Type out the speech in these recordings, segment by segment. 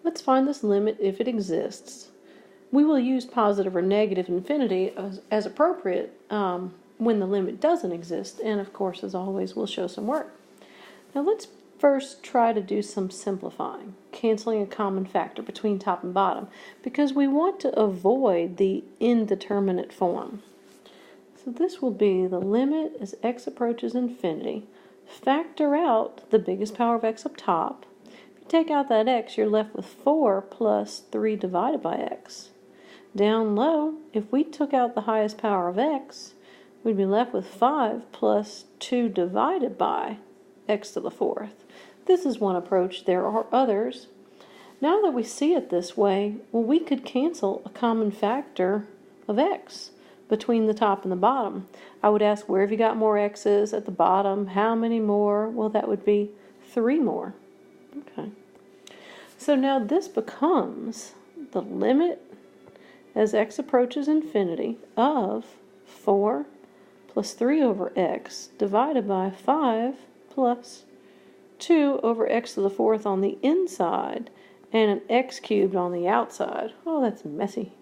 let's find this limit if it exists. We will use positive or negative infinity as appropriate when the limit doesn't exist, and of course, as always, we'll show some work. Now let's first try to do some simplifying, canceling a common factor between top and bottom, because we want to avoid the indeterminate form. So this will be the limit as x approaches infinity. Factor out the biggest power of x up top. If you take out that x, you're left with 4 plus 3 divided by x. Down low, if we took out the highest power of x, we'd be left with 5 plus 2 divided by x to the 4th. This is one approach. There are others. Now that we see it this way, well, we could cancel a common factor of x between the top and the bottom. I would ask, where have you got more x's at the bottom? How many more? Well, that would be 3 more. Okay. So now this becomes the limit as x approaches infinity of 4 plus 3 over x divided by 5 plus 2 over x to the 4th on the inside and an x cubed on the outside. Oh, that's messy.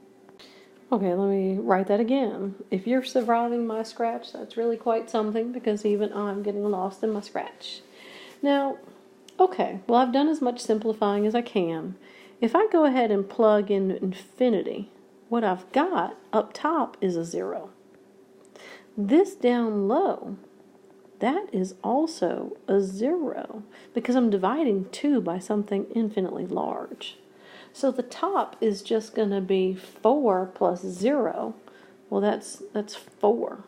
Okay, let me write that again. If you're surviving my scratch, that's really quite something, because even I'm getting lost in my scratch. Now, okay, well, I've done as much simplifying as I can. If I go ahead and plug in infinity, what I've got up top is a 0. This down low, that is also a 0, because I'm dividing 2 by something infinitely large. So the top is just going to be 4 plus 0. Well, that's 4.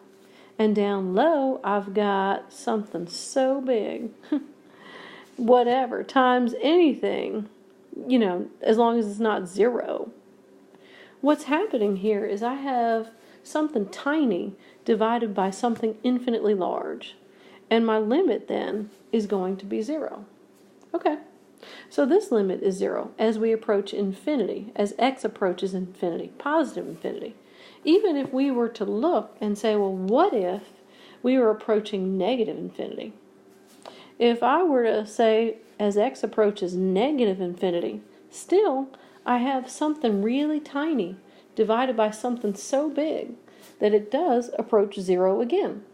And down low, I've got something so big, whatever, times anything, as long as it's not 0. What's happening here is I have something tiny divided by something infinitely large. And my limit then is going to be 0. Okay. So this limit is 0 as we approach infinity, as x approaches infinity, positive infinity. Even if we were to look and say, well, what if we were approaching negative infinity? If I were to say, as x approaches negative infinity, still I have something really tiny divided by something so big that it does approach 0 again.